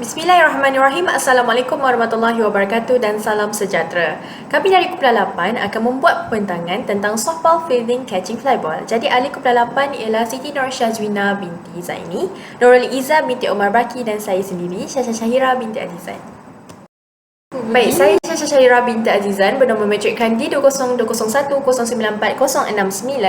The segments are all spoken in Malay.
Bismillahirrahmanirrahim. Assalamualaikum warahmatullahi wabarakatuh dan salam sejahtera. Kami dari Kumpulan 8 akan membuat pembentangan tentang softball fielding catching fly ball. Jadi ahli Kumpulan 8 ialah SITI, Nurul, SYAZWINA, Binti, ZAINI, Nurul, Izzah, binti Omar, Baki dan saya sendiri, SYASYA binti Azizan. Baik, saya SYASYA binti Azizan bernama Matric Kandi 20201094069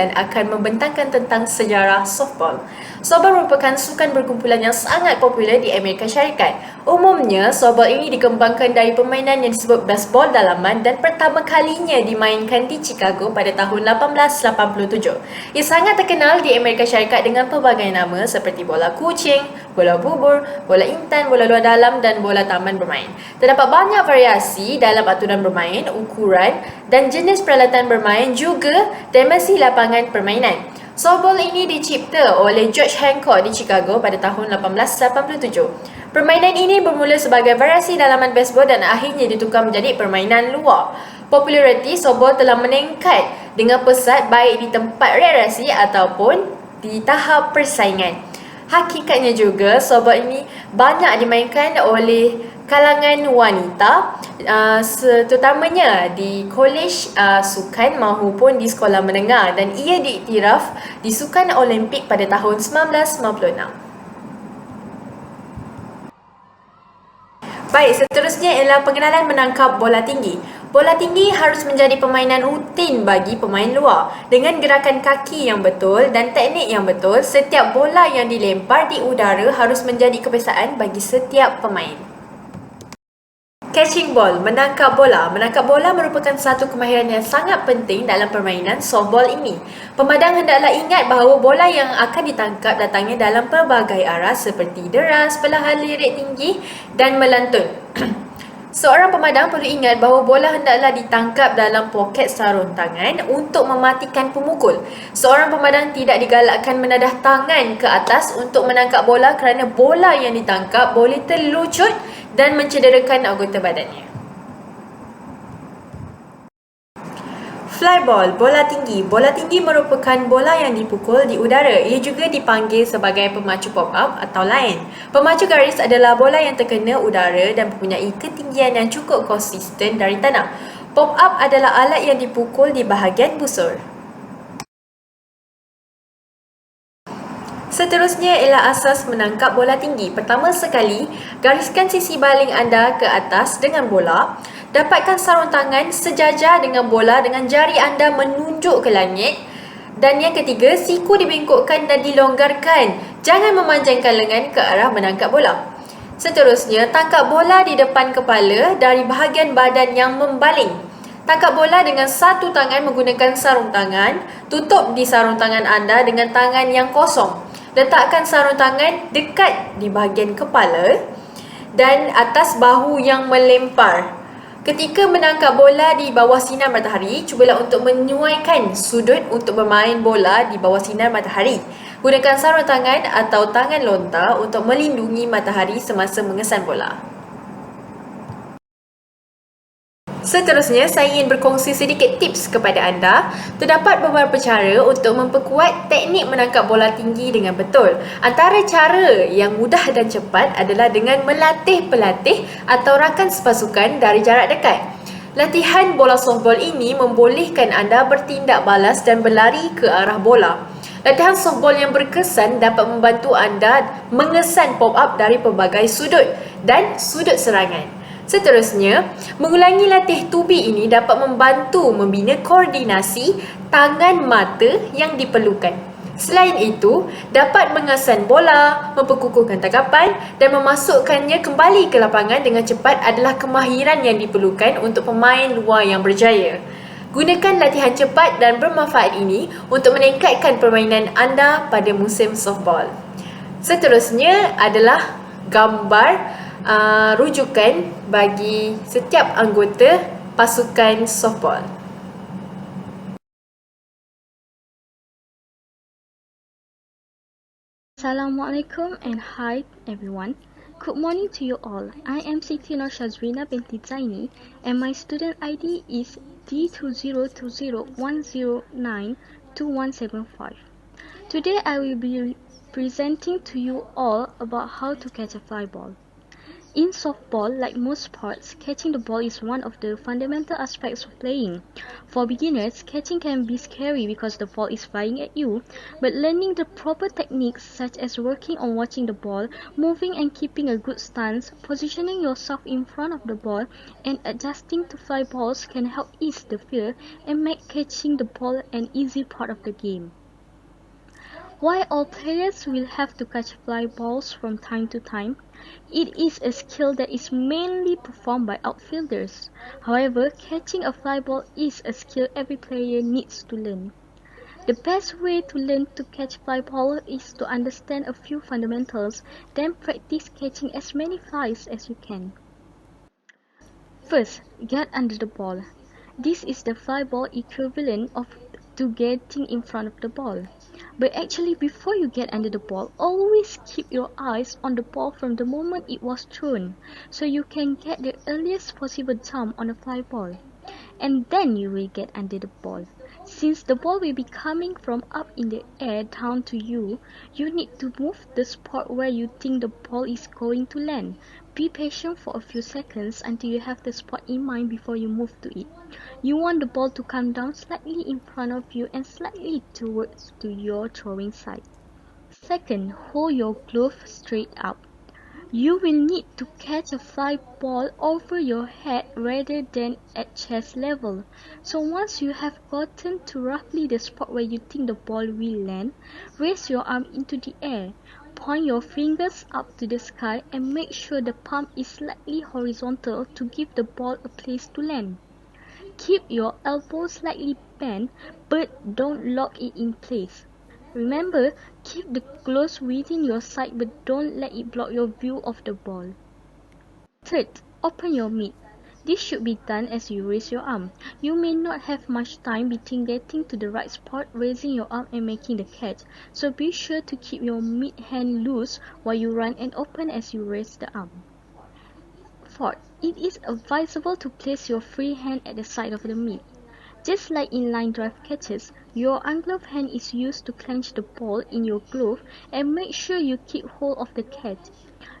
akan membentangkan tentang sejarah softball. Softball merupakan sukan berkumpulan yang sangat popular di Amerika Syarikat. Umumnya, softball ini dikembangkan dari permainan yang disebut baseball dalaman dan pertama kalinya dimainkan di Chicago pada tahun 1887. Ia sangat terkenal di Amerika Syarikat dengan pelbagai nama seperti bola kucing, bola bubur, bola intan, bola luar dalam dan bola taman bermain. Terdapat banyak variasi dalam aturan bermain, ukuran dan jenis peralatan bermain juga dimensi lapangan permainan. Softball ini dicipta oleh George Hancock di Chicago pada tahun 1887. Permainan ini bermula sebagai variasi dalaman baseball dan akhirnya ditukar menjadi permainan luar. Populariti softball telah meningkat dengan pesat baik di tempat rekreasi ataupun di tahap persaingan. Hakikatnya juga softball ini banyak dimainkan oleh kalangan wanita, terutamanya di kolej sukan maupun di sekolah menengah, dan ia diiktiraf di Sukan Olimpik pada tahun 1956. Baik, seterusnya ialah pengenalan menangkap bola tinggi. Bola tinggi harus menjadi permainan rutin bagi pemain luar. Dengan gerakan kaki yang betul dan teknik yang betul, setiap bola yang dilempar di udara harus menjadi kebiasaan bagi setiap pemain. Catching ball, menangkap bola. Menangkap bola merupakan satu kemahiran yang sangat penting dalam permainan softball ini. Pemadang hendaklah ingat bahawa bola yang akan ditangkap datangnya dalam pelbagai arah seperti deras, perlahan, lirik tinggi dan melantun. Seorang pemadang perlu ingat bahawa bola hendaklah ditangkap dalam poket sarung tangan untuk mematikan pemukul. Seorang pemadang tidak digalakkan menadah tangan ke atas untuk menangkap bola kerana bola yang ditangkap boleh terlucut dan mencederakan anggota badannya. Flyball, bola tinggi. Bola tinggi merupakan bola yang dipukul di udara. Ia juga dipanggil sebagai pemacu pop-up atau line. Pemacu garis adalah bola yang terkena udara dan mempunyai ketinggian yang cukup konsisten dari tanah. Pop-up adalah alat yang dipukul di bahagian busur. Seterusnya ialah asas menangkap bola tinggi. Pertama sekali, gariskan sisi baling anda ke atas dengan bola. Dapatkan sarung tangan sejajar dengan bola dengan jari anda menunjuk ke langit. Dan yang ketiga, siku dibengkokkan dan dilonggarkan. Jangan memanjangkan lengan ke arah menangkap bola. Seterusnya, tangkap bola di depan kepala dari bahagian badan yang membaling. Tangkap bola dengan satu tangan menggunakan sarung tangan. Tutup di sarung tangan anda dengan tangan yang kosong. Letakkan sarung tangan dekat di bahagian kepala dan atas bahu yang melempar. Ketika menangkap bola di bawah sinar matahari, cubalah untuk menyuaikan sudut untuk bermain bola di bawah sinar matahari. Gunakan sarung tangan atau tangan lontar untuk melindungi matahari semasa mengesan bola. Seterusnya, saya ingin berkongsi sedikit tips kepada anda. Terdapat beberapa cara untuk memperkuat teknik menangkap bola tinggi dengan betul. Antara cara yang mudah dan cepat adalah dengan melatih pelatih atau rakan sepasukan dari jarak dekat. Latihan bola softball ini membolehkan anda bertindak balas dan berlari ke arah bola. Latihan softball yang berkesan dapat membantu anda mengesan pop-up dari pelbagai sudut dan sudut serangan. Seterusnya, mengulangi latih tubi ini dapat membantu membina koordinasi tangan mata yang diperlukan. Selain itu, dapat mengesan bola, memperkukuhkan tangkapan dan memasukkannya kembali ke lapangan dengan cepat adalah kemahiran yang diperlukan untuk pemain luar yang berjaya. Gunakan latihan cepat dan bermanfaat ini untuk meningkatkan permainan anda pada musim softball. Seterusnya adalah gambar rujukan bagi setiap anggota pasukan softball. Assalamualaikum and hi everyone. Good morning to you all. I am SITI SYAZWINA Binti ZAINI and my student ID is D20201092175. Today I will be presenting to you all about how to catch a fly ball. In softball, like most sports, catching the ball is one of the fundamental aspects of playing. For beginners, catching can be scary because the ball is flying at you, but learning the proper techniques such as working on watching the ball, moving and keeping a good stance, positioning yourself in front of the ball, and adjusting to fly balls can help ease the fear and make catching the ball an easy part of the game. While all players will have to catch fly balls from time to time, it is a skill that is mainly performed by outfielders. However, catching a fly ball is a skill every player needs to learn. The best way to learn to catch fly ball is to understand a few fundamentals, then practice catching as many flies as you can. First, get under the ball. This is the fly ball equivalent to getting in front of the ball. But actually, before you get under the ball, always keep your eyes on the ball from the moment it was thrown, so you can get the earliest possible jump on a fly ball. And then you will get under the ball. Since the ball will be coming from up in the air down to you, you need to move the spot where you think the ball is going to land. Be patient for a few seconds until you have the spot in mind before you move to it. You want the ball to come down slightly in front of you and slightly towards to your throwing side. Second, hold your glove straight up. You will need to catch a fly ball over your head rather than at chest level. So once you have gotten to roughly the spot where you think the ball will land, raise your arm into the air. Point your fingers up to the sky and make sure the palm is slightly horizontal to give the ball a place to land. Keep your elbow slightly bent, but don't lock it in place. Remember, keep the gloves within your sight but don't let it block your view of the ball. Third, open your mitt. This should be done as you raise your arm. You may not have much time between getting to the right spot, raising your arm and making the catch, so be sure to keep your mid hand loose while you run and open as you raise the arm. Fourth, it is advisable to place your free hand at the side of the mitt. Just like in line drive catches, your ungloved hand is used to clench the ball in your glove and make sure you keep hold of the catch.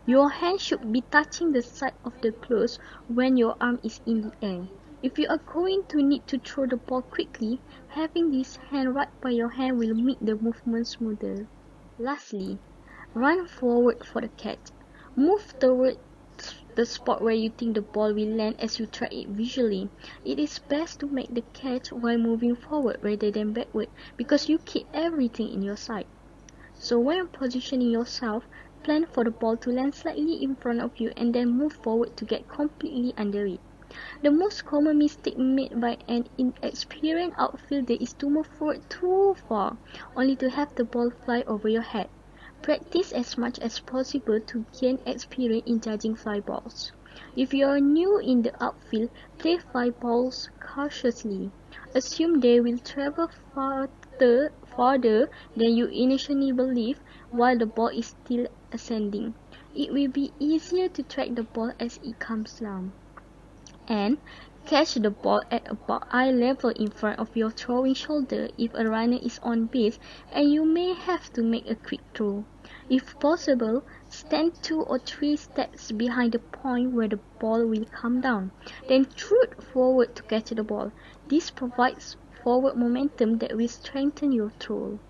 Your hand should be touching the side of the gloves when your arm is in the air. If you are going to need to throw the ball quickly, having this hand right by your hand will make the movement smoother. Lastly, run forward for the catch. Move toward the spot where you think the ball will land as you track it visually. It is best to make the catch while moving forward rather than backward because you keep everything in your sight. So when positioning yourself, plan for the ball to land slightly in front of you and then move forward to get completely under it. The most common mistake made by an inexperienced outfielder is to move forward too far, only to have the ball fly over your head. Practice as much as possible to gain experience in judging fly balls. If you are new in the outfield, play fly balls cautiously. Assume they will travel farther than you initially believe while the ball is still ascending. It will be easier to track the ball as it comes down. And catch the ball at about eye level in front of your throwing shoulder if a runner is on base and you may have to make a quick throw. If possible, stand 2 or 3 steps behind the point where the ball will come down. Then shoot forward to catch the ball. This provides forward momentum that will strengthen your throw.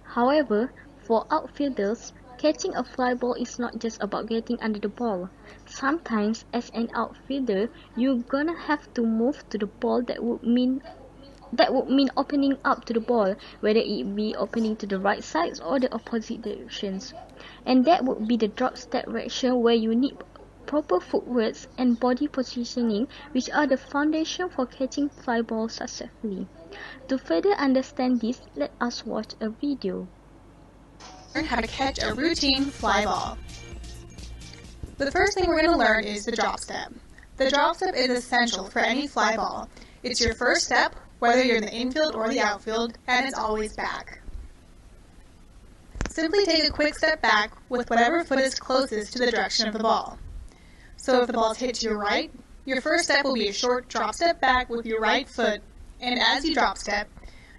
However, for outfielders, catching a fly ball is not just about getting under the ball. Sometimes, as an outfielder, you're gonna have to move to the ball that would mean opening up to the ball, whether it be opening to the right sides or the opposite directions. And that would be the drop step direction where you need proper footwork and body positioning, which are the foundation for catching fly balls successfully. To further understand this, let us watch a video. Learn how to catch a routine fly ball. The first thing we're going to learn is the drop step. The drop step is essential for any fly ball. It's your first step, whether you're in the infield or the outfield, and it's always back. Simply take a quick step back with whatever foot is closest to the direction of the ball. So if the ball's hit to your right, your first step will be a short drop step back with your right foot, and as you drop step,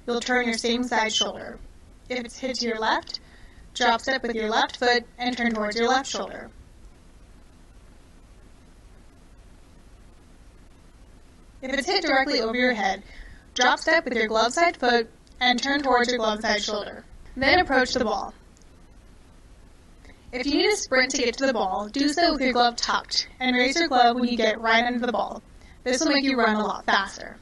you'll turn your same side shoulder. If it's hit to your left, drop step with your left foot and turn towards your left shoulder. If it's hit directly over your head, drop step with your glove side foot and turn towards your glove side shoulder. Then approach the ball. If you need to sprint to get to the ball, do so with your glove tucked and raise your glove when you get right under the ball. This will make you run a lot faster.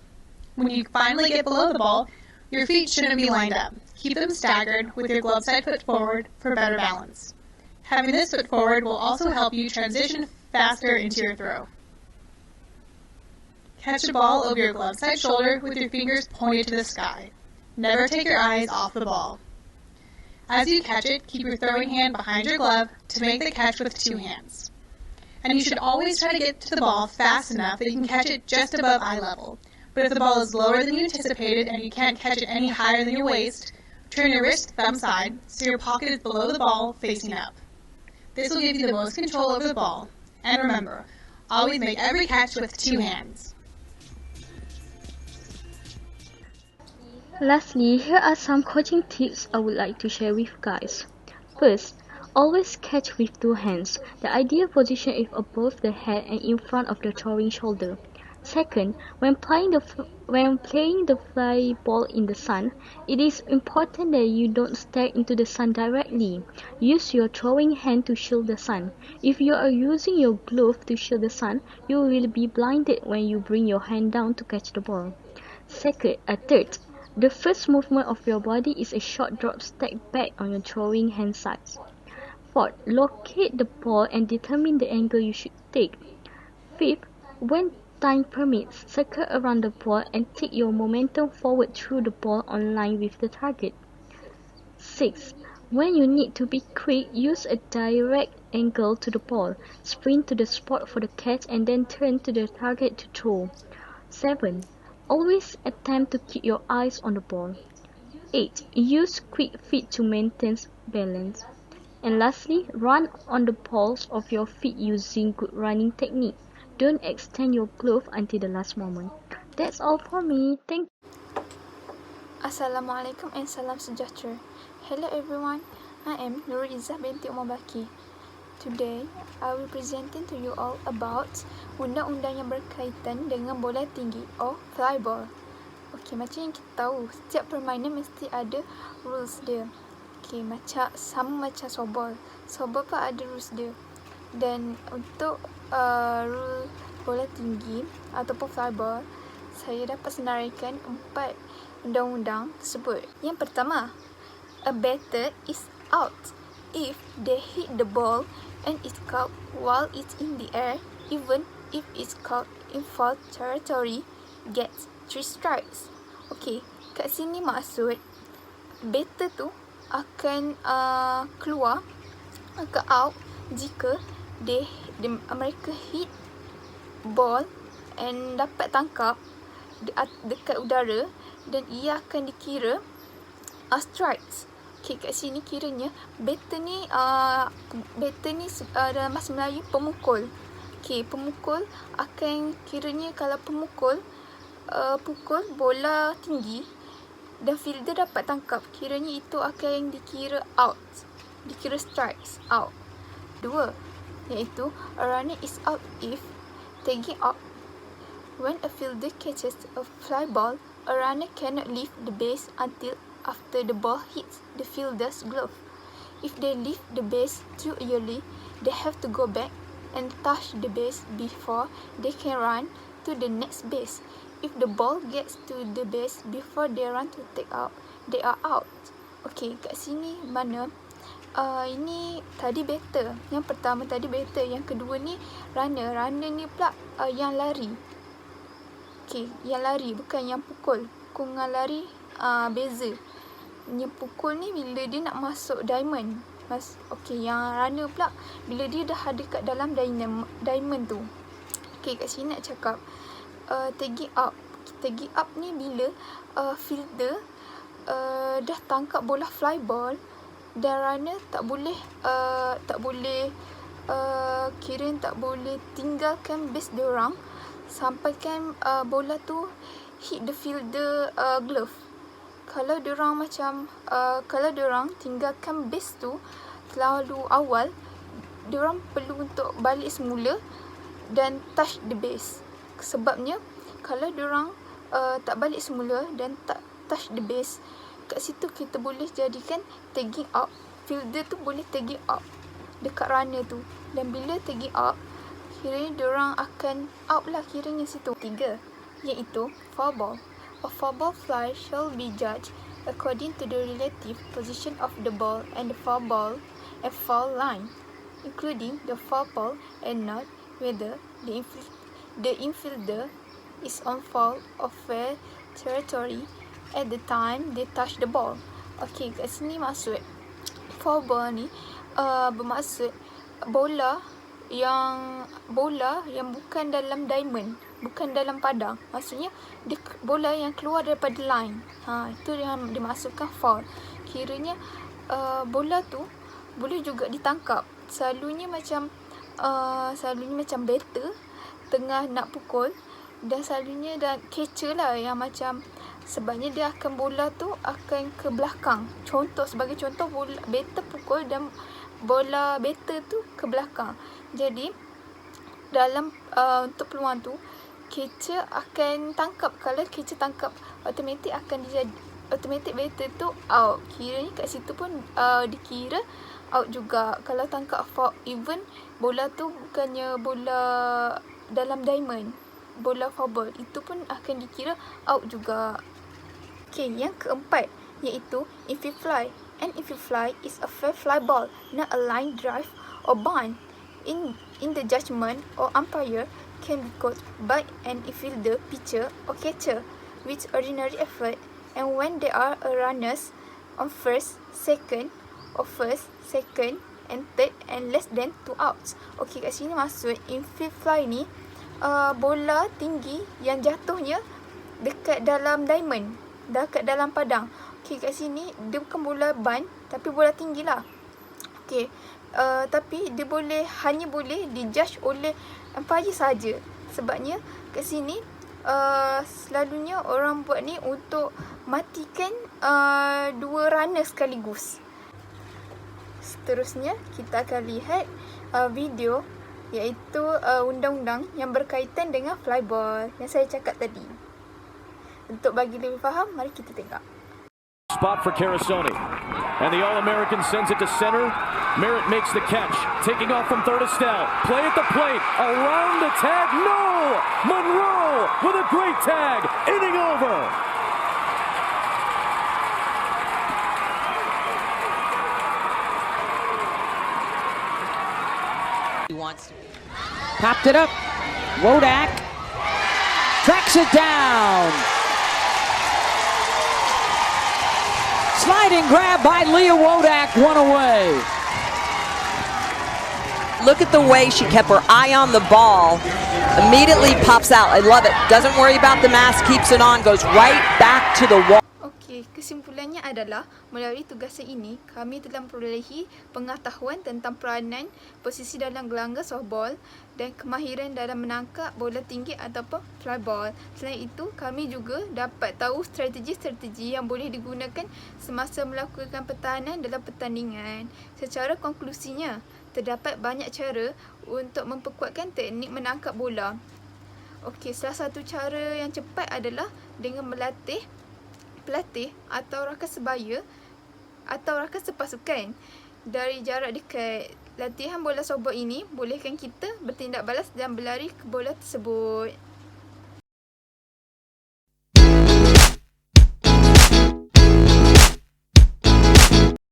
When you finally get below the ball, your feet shouldn't be lined up. Keep them staggered with your glove side foot forward for better balance. Having this foot forward will also help you transition faster into your throw. Catch the ball over your glove side shoulder with your fingers pointed to the sky. Never take your eyes off the ball. As you catch it, keep your throwing hand behind your glove to make the catch with 2 hands. And you should always try to get to the ball fast enough that you can catch it just above eye level. But if the ball is lower than you anticipated and you can't catch it any higher than your waist, turn your wrist thumb side so your pocket is below the ball facing up. This will give you the most control over the ball. And remember, always make every catch with 2 hands. Lastly, here are some coaching tips I would like to share with guys. First, always catch with 2 hands. The ideal position is above the head and in front of the throwing shoulder. Second, when playing the fly ball in the sun, it is important that you don't stare into the sun directly. Use your throwing hand to shield the sun. If you are using your glove to shield the sun, you will be blinded when you bring your hand down to catch the ball. Third, the first movement of your body is a short drop step back on your throwing hand sides. Fourth, locate the ball and determine the angle you should take. Fifth, when time permits, circle around the ball and take your momentum forward through the ball on line with the target. 6. When you need to be quick, use a direct angle to the ball. Sprint to the spot for the catch and then turn to the target to throw. 7. Always attempt to keep your eyes on the ball. 8. Use quick feet to maintain balance. And lastly, run on the balls of your feet using good running technique. Don't extend your glove until the last moment. That's all for me. Thank you. Assalamualaikum and salam sejahtera. Hello everyone, I am Nurul Binti Omar Baki. Today, I will presenting to you all about undang-undang yang berkaitan dengan bola tinggi or fly ball. Okey, macam yang kita tahu, setiap permainan mesti ada rules dia. Okey, sama macam softball. Softball pun ada rules dia. Dan untuk rule bola tinggi ataupun fly ball, saya dapat senaraikan 4 undang-undang tersebut. Yang pertama, a batter is out if they hit the ball and it's caught while it's in the air, even if it's caught in foul territory, gets 3 strikes. Okey, kat sini maksud batter tu akan keluar, akan out jika mereka hit ball and dapat tangkap dekat udara dan ia akan dikira strikes. Okay, kat sini kiranya batter ni dalam bahasa Melayu pemukul. Okay, pemukul akan kiranya kalau pemukul pukul bola tinggi dan fielder dapat tangkap, kiranya itu akan dikira out, dikira strikes, out. 2, iaitu a runner is out if tagging up. When a fielder catches a fly ball, a runner cannot leave the base until after the ball hits the fielder's glove. If they leave the base too early, they have to go back and touch the base before they can run to the next base. If the ball gets to the base before they run to take out, they are out. Okay, kat sini mana ini tadi batter. Yang pertama tadi batter, yang kedua ni runner. Runner ni pula yang lari. Okay, yang lari bukan yang pukul. Pukul dengan lari beza. Yang pukul ni bila dia nak masuk diamond. Okay, yang runner pula bila dia dah ada kat dalam diamond tu. Okay, kat sini nak cakap tagging up. Tagging up ni bila fielder dah tangkap bola fly ball dan runner tak boleh tinggalkan base diorang sampaikan bola tu hit the fielder glove. Kalau diorang tinggalkan base tu terlalu awal, diorang perlu untuk balik semula dan touch the base. Sebabnya kalau diorang tak balik semula dan tak touch the base, kat situ kita boleh jadikan tagging out. Fielder tu boleh tagging out dekat runner tu, dan bila tagging out, kiranya diorang akan out lah kiranya situ. 3, iaitu foul ball. A foul ball fly shall be judged according to the relative position of the ball and the foul ball and foul line, including the foul ball and not whether the infielder is on foul or fair territory at the time they touch the ball. Okey, kat sini maksud foul ball ni bermaksud bola yang bukan dalam diamond, bukan dalam padang. Maksudnya dia bola yang keluar daripada line. Itu yang dimaksudkan foul. Kiranya bola tu boleh juga ditangkap. Selalunya macam batter tengah nak pukul, dan selalunya dan catcher lah yang macam sebabnya dia akan bola tu akan ke belakang. Sebagai contoh bola batter pukul dan bola batter tu ke belakang. Jadi dalam untuk peluang tu catcher akan tangkap. Kalau catcher tangkap, automatik batter tu out. Kiranya kat situ pun dikira out juga. Kalau tangkap foul, even bola tu bukannya bola dalam diamond, bola foul ball, itu pun akan dikira out juga. Okay, yang keempat iaitu infield fly. An infield fly is a fair fly ball, not a line drive or bunt. In the judgment or umpire can be caught by an infielder, pitcher or catcher with ordinary effort, and when there are runners on first, second, and third and less than 2 outs. Okey, kat sini maksud infield fly ni bola tinggi yang jatuhnya dekat dalam diamond, dekat dalam padang. Okey, kat sini dia bukan bola bunt tapi bola tinggi lah. Okey, tapi dia hanya boleh dijudge oleh umpire saja. Sebabnya kat sini selalunya orang buat ni untuk matikan 2 runner sekaligus. Seterusnya kita akan lihat video iaitu undang-undang yang berkaitan dengan fly ball yang saya cakap tadi. Untuk bagi lebih faham, mari kita tengok. Spot for Carasoni, and the All-American sends it to center. Merritt makes the catch, taking off from third Estelle. Play at the plate, around the tag, no! Monroe with a great tag, inning over. He wants to. Popped it up, Wodak tracks it down. Sliding grab by Leah Wodak, one away. Look at the way she kept her eye on the ball. Immediately pops out. I love it. Doesn't worry about the mask, keeps it on, goes right back to the wall. Okey, kesimpulannya adalah melalui tugasan ini kami telah memperolehi pengetahuan tentang peranan posisi dalam gelanggang softball dan kemahiran dalam menangkap bola tinggi ataupun fly ball. Selain itu, kami juga dapat tahu strategi-strategi yang boleh digunakan semasa melakukan pertahanan dalam pertandingan. Secara konklusinya, terdapat banyak cara untuk memperkuatkan teknik menangkap bola. Okey, salah satu cara yang cepat adalah dengan pelatih atau rakan sebaya atau rakan sepasukan dari jarak dekat. Latihan bola softball ini bolehkan kita bertindak balas dan berlari ke bola tersebut.